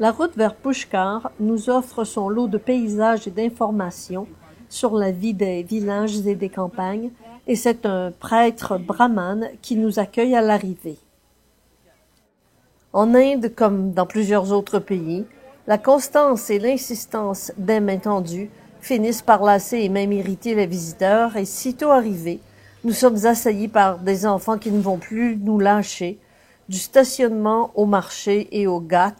La route vers Pushkar nous offre son lot de paysages et d'informations sur la vie des villages et des campagnes, et c'est un prêtre brahmane qui nous accueille à l'arrivée. En Inde, comme dans plusieurs autres pays, la constance et l'insistance des mains tendues finissent par lasser et même irriter les visiteurs, et sitôt arrivés, nous sommes assaillis par des enfants qui ne vont plus nous lâcher, du stationnement au marché et au ghat,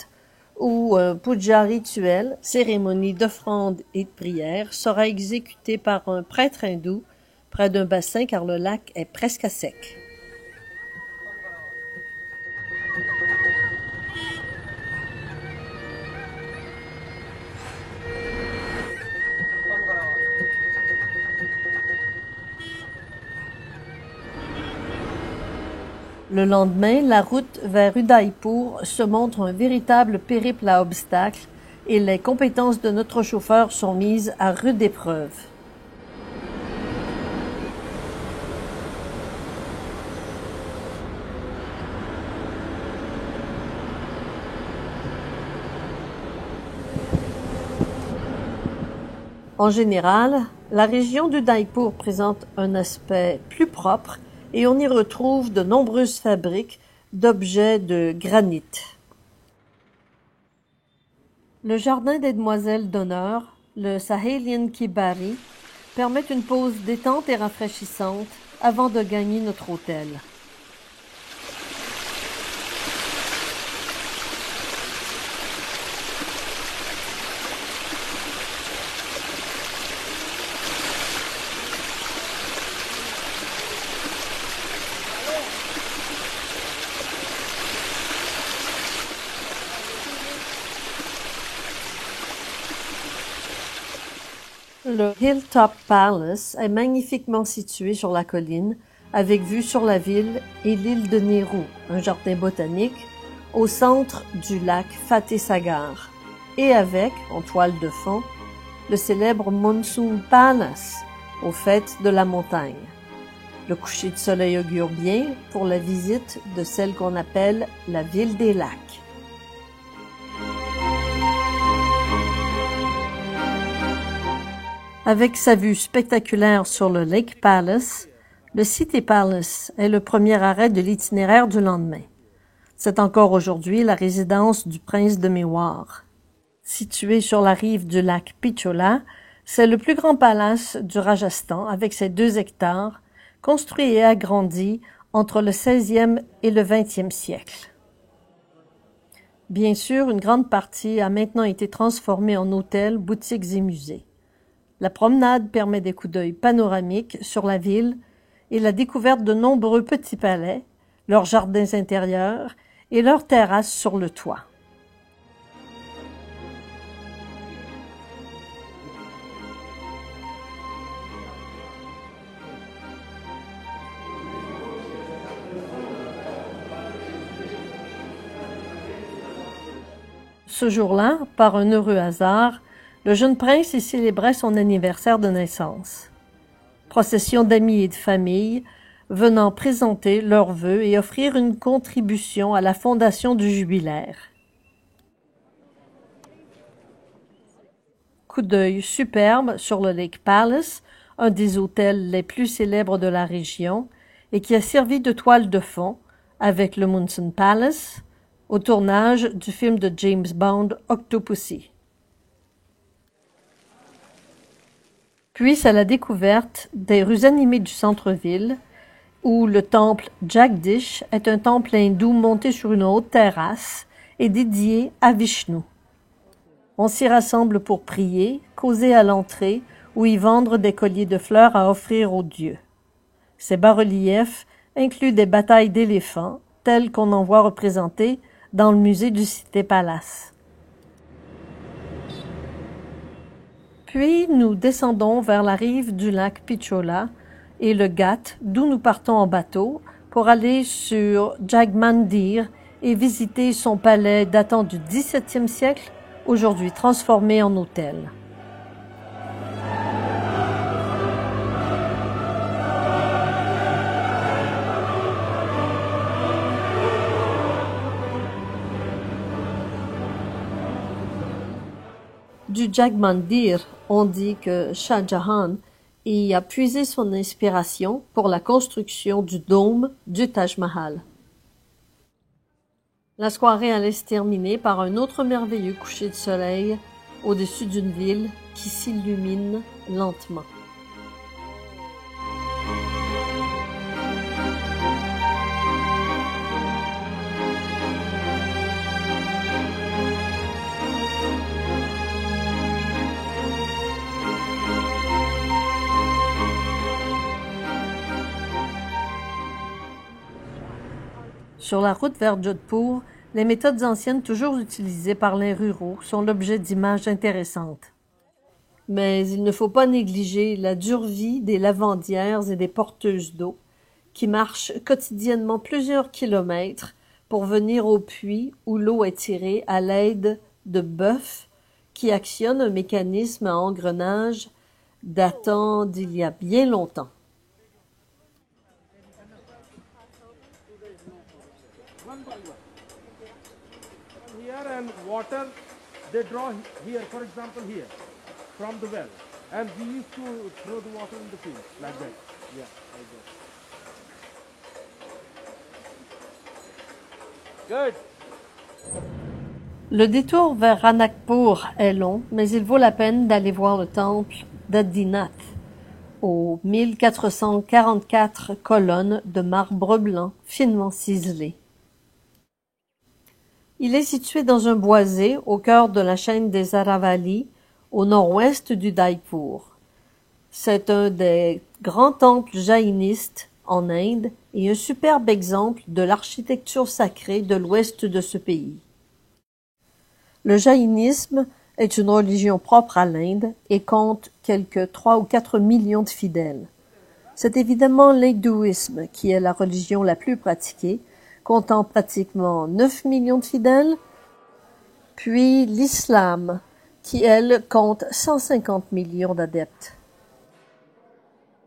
où un puja rituel, cérémonie d'offrande et de prière, sera exécuté par un prêtre hindou près d'un bassin car le lac est presque à sec. Le lendemain, la route vers Udaipur se montre un véritable périple à obstacles et les compétences de notre chauffeur sont mises à rude épreuve. En général, la région d'Udaipur présente un aspect plus propre et on y retrouve de nombreuses fabriques d'objets de granit. Le jardin des demoiselles d'honneur, le Sahelian Kibari, permet une pause détente et rafraîchissante avant de gagner notre hôtel. Le Hilltop Palace est magnifiquement situé sur la colline, avec vue sur la ville et l'île de Nehru, un jardin botanique, au centre du lac Fateh Sagar, et avec, en toile de fond, le célèbre Monsoon Palace, aux fêtes de la montagne. Le coucher de soleil augure bien pour la visite de celle qu'on appelle la ville des lacs. Avec sa vue spectaculaire sur le Lake Palace, le City Palace est le premier arrêt de l'itinéraire du lendemain. C'est encore aujourd'hui la résidence du prince de Mewar. Situé sur la rive du lac Pichola, c'est le plus grand palace du Rajasthan avec ses 2 hectares, construit et agrandi entre le 16e et le 20e siècle. Bien sûr, une grande partie a maintenant été transformée en hôtels, boutiques et musées. La promenade permet des coups d'œil panoramiques sur la ville et la découverte de nombreux petits palais, leurs jardins intérieurs et leurs terrasses sur le toit. Ce jour-là, par un heureux hasard, le jeune prince y célébrait son anniversaire de naissance. Procession d'amis et de famille venant présenter leurs vœux et offrir une contribution à la fondation du jubilaire. Coup d'œil superbe sur le Lake Palace, un des hôtels les plus célèbres de la région et qui a servi de toile de fond avec le Monsoon Palace au tournage du film de James Bond Octopussy. Puis c'est la découverte des rues animées du centre-ville, où le temple Jagdish est un temple hindou monté sur une haute terrasse et dédié à Vishnu. On s'y rassemble pour prier, causer à l'entrée ou y vendre des colliers de fleurs à offrir aux dieux. Ces bas-reliefs incluent des batailles d'éléphants, telles qu'on en voit représentées dans le musée du City Palace. Puis nous descendons vers la rive du lac Pichola et le Ghat, d'où nous partons en bateau pour aller sur Jagmandir et visiter son palais datant du XVIIe siècle, aujourd'hui transformé en hôtel. Du Jagmandir, on dit que Shah Jahan y a puisé son inspiration pour la construction du dôme du Taj Mahal. La soirée allait se terminer par un autre merveilleux coucher de soleil au-dessus d'une ville qui s'illumine lentement. Sur la route vers Jodhpur, les méthodes anciennes toujours utilisées par les ruraux sont l'objet d'images intéressantes. Mais il ne faut pas négliger la dure vie des lavandières et des porteuses d'eau qui marchent quotidiennement plusieurs kilomètres pour venir au puits où l'eau est tirée à l'aide de bœufs qui actionnent un mécanisme à engrenage datant d'il y a bien longtemps. Here and water they draw here, for example here from the well, and we used to throw the water in the field like that. Yeah, like that. Good. Le détour vers Ranakpur est long, mais il vaut la peine d'aller voir le temple d'Adinath, aux 1444 colonnes de marbre blanc finement ciselées. Il est situé dans un boisé au cœur de la chaîne des Aravallis, au nord-ouest du Daipur. C'est un des grands temples jaïnistes en Inde et un superbe exemple de l'architecture sacrée de l'ouest de ce pays. Le jaïnisme est une religion propre à l'Inde et compte quelques 3 ou 4 millions de fidèles. C'est évidemment l'hindouisme qui est la religion la plus pratiquée, comptant pratiquement 9 millions de fidèles, puis l'islam, qui, elle, compte 150 millions d'adeptes.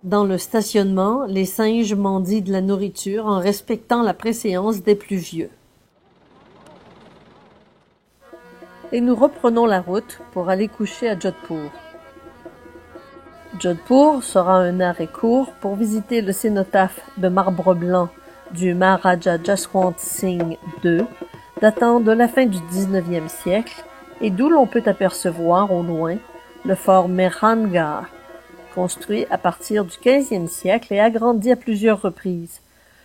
Dans le stationnement, les singes mendient de la nourriture en respectant la préséance des plus vieux. Et nous reprenons la route pour aller coucher à Jodhpur. Jodhpur sera un arrêt court pour visiter le cénotaphe de marbre blanc du Maharaja Jaswant Singh II, datant de la fin du XIXe siècle, et d'où l'on peut apercevoir au loin le fort Mehrangarh, construit à partir du XVe siècle et agrandi à plusieurs reprises.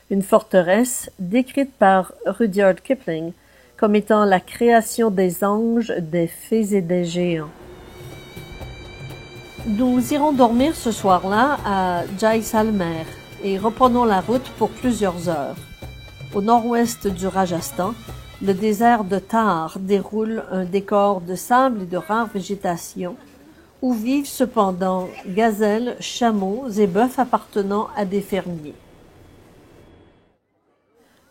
Une forteresse décrite par Rudyard Kipling comme étant la création des anges, des fées et des géants. Nous irons dormir ce soir-là à Jaisalmer et reprenons la route pour plusieurs heures. Au nord-ouest du Rajasthan, le désert de Thar déroule un décor de sable et de rare végétation, où vivent cependant gazelles, chameaux et bœufs appartenant à des fermiers.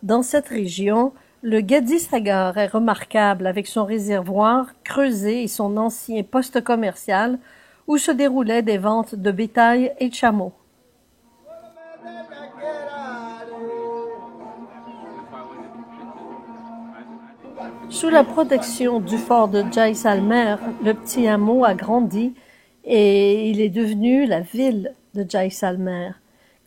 Dans cette région, le Gadi Sagar est remarquable avec son réservoir creusé et son ancien poste commercial où se déroulaient des ventes de bétail et de chameaux. Sous la protection du fort de Jaisalmer, le petit hameau a grandi et il est devenu la ville de Jaisalmer.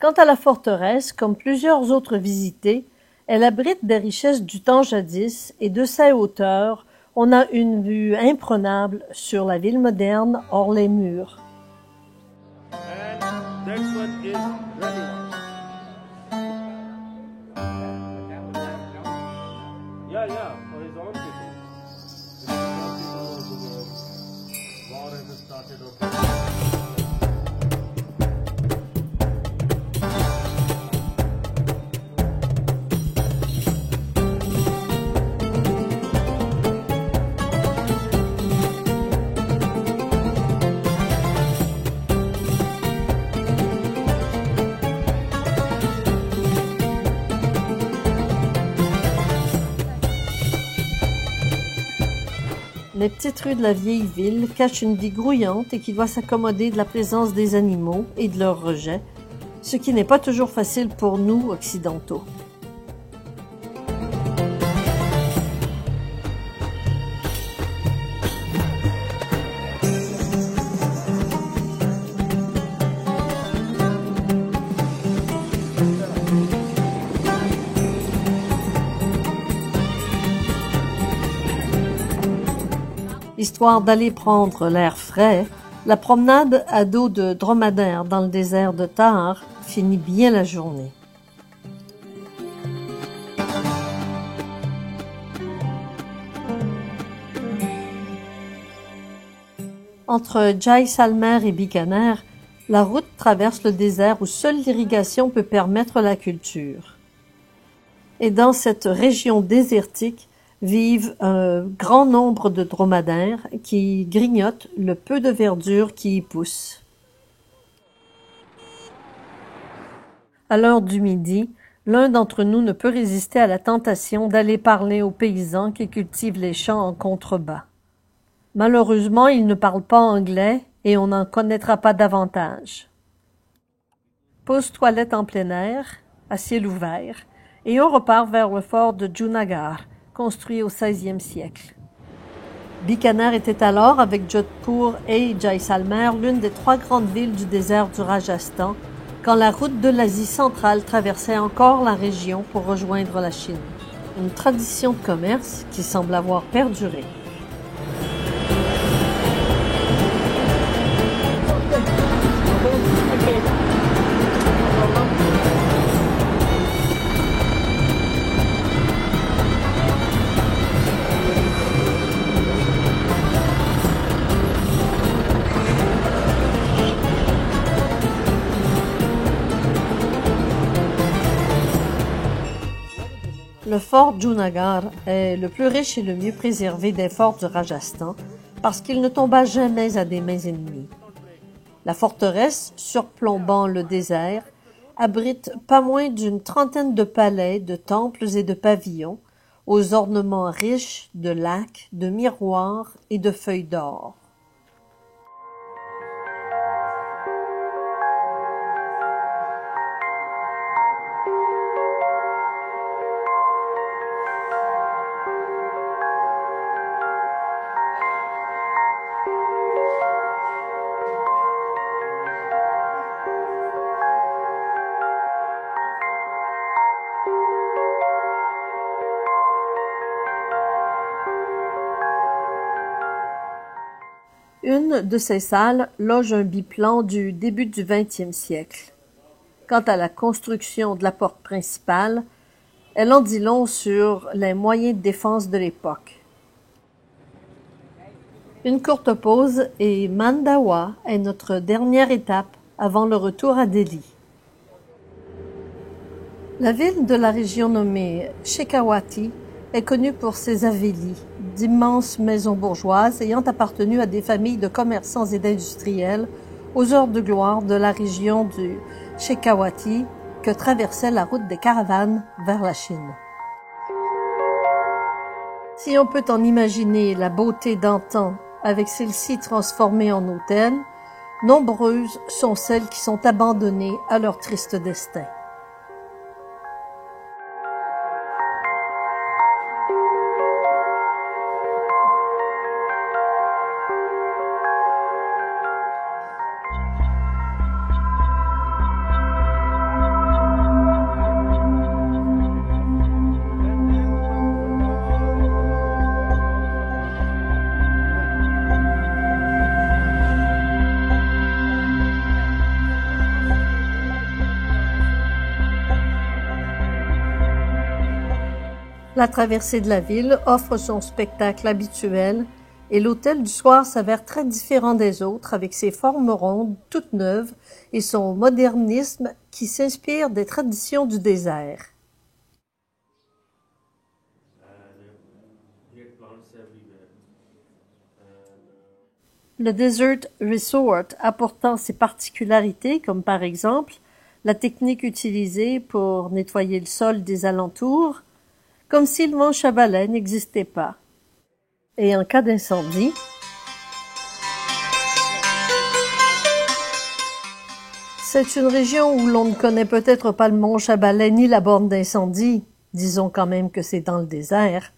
Quant à la forteresse, comme plusieurs autres visitées, elle abrite des richesses du temps jadis et de ses hauteurs, on a une vue imprenable sur la ville moderne hors les murs. And that's what is Raniwat. Yeah, for his own people. War has started off. Les petites rues de la vieille ville cachent une vie grouillante et qui doit s'accommoder de la présence des animaux et de leur rejet, ce qui n'est pas toujours facile pour nous occidentaux. Histoire d'aller prendre l'air frais, la promenade à dos de dromadaire dans le désert de Thar finit bien la journée. Entre Jaisalmer et Bikaner, la route traverse le désert où seule l'irrigation peut permettre la culture. Et dans cette région désertique vivent un grand nombre de dromadaires qui grignotent le peu de verdure qui y pousse. À l'heure du midi, l'un d'entre nous ne peut résister à la tentation d'aller parler aux paysans qui cultivent les champs en contrebas. Malheureusement, ils ne parlent pas anglais et on n'en connaîtra pas davantage. Pause toilette en plein air, à ciel ouvert, et on repart vers le fort de Junagadh, construit au XVIe siècle. Bikaner était alors, avec Jodhpur et Jaisalmer, l'une des 3 grandes villes du désert du Rajasthan, quand la route de l'Asie centrale traversait encore la région pour rejoindre la Chine. Une tradition de commerce qui semble avoir perduré. Le fort Junagadh est le plus riche et le mieux préservé des forts du Rajasthan parce qu'il ne tomba jamais à des mains ennemies. La forteresse, surplombant le désert, abrite pas moins d'une trentaine de palais, de temples et de pavillons, aux ornements riches de lacs, de miroirs et de feuilles d'or. Une de ces salles loge un biplan du début du XXe siècle. Quant à la construction de la porte principale, elle en dit long sur les moyens de défense de l'époque. Une courte pause et Mandawa est notre dernière étape avant le retour à Delhi. La ville de la région nommée Shekhawati est connue pour ses havelis, d'immenses maisons bourgeoises ayant appartenu à des familles de commerçants et d'industriels aux heures de gloire de la région du Shekhawati que traversait la route des caravanes vers la Chine. Si on peut en imaginer la beauté d'antan avec celle-ci transformée en hôtel, nombreuses sont celles qui sont abandonnées à leur triste destin. La traversée de la ville offre son spectacle habituel et l'hôtel du soir s'avère très différent des autres avec ses formes rondes, toutes neuves et son modernisme qui s'inspire des traditions du désert. Le Desert Resort apportant ses particularités comme par exemple la technique utilisée pour nettoyer le sol des alentours, comme si le manche à balai n'existait pas. Et en cas d'incendie, c'est une région où l'on ne connaît peut-être pas le manche à balai ni la borne d'incendie, disons quand même que c'est dans le désert,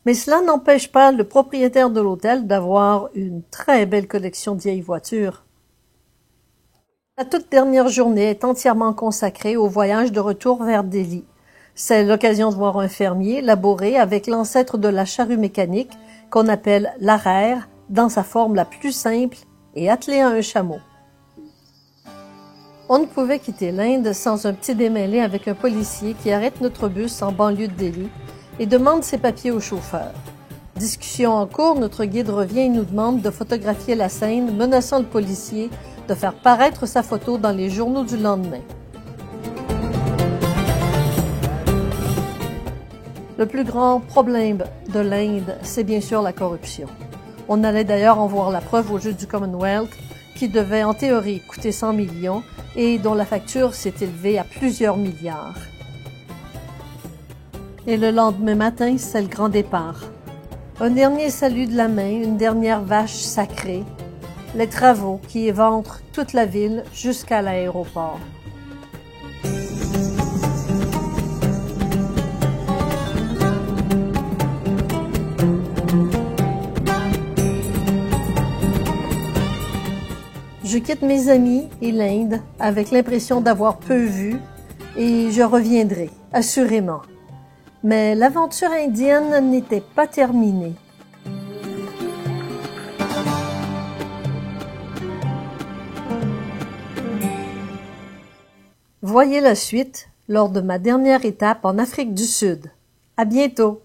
mais cela n'empêche pas le propriétaire de l'hôtel d'avoir une très belle collection de vieilles voitures. La toute dernière journée est entièrement consacrée au voyage de retour vers Delhi. C'est l'occasion de voir un fermier laborer avec l'ancêtre de la charrue mécanique qu'on appelle l'arère dans sa forme la plus simple et attelé à un chameau. On ne pouvait quitter l'Inde sans un petit démêlé avec un policier qui arrête notre bus en banlieue de Delhi et demande ses papiers au chauffeur. Discussion en cours, notre guide revient et nous demande de photographier la scène, menaçant le policier de faire paraître sa photo dans les journaux du lendemain. Le plus grand problème de l'Inde, c'est bien sûr la corruption. On allait d'ailleurs en voir la preuve au jeu du Commonwealth, qui devait en théorie coûter 100 millions et dont la facture s'est élevée à plusieurs milliards. Et le lendemain matin, c'est le grand départ. Un dernier salut de la main, une dernière vache sacrée, les travaux qui éventrent toute la ville jusqu'à l'aéroport. Je quitte mes amis et l'Inde avec l'impression d'avoir peu vu et je reviendrai, assurément. Mais l'aventure indienne n'était pas terminée. Voyez la suite lors de ma dernière étape en Afrique du Sud. À bientôt!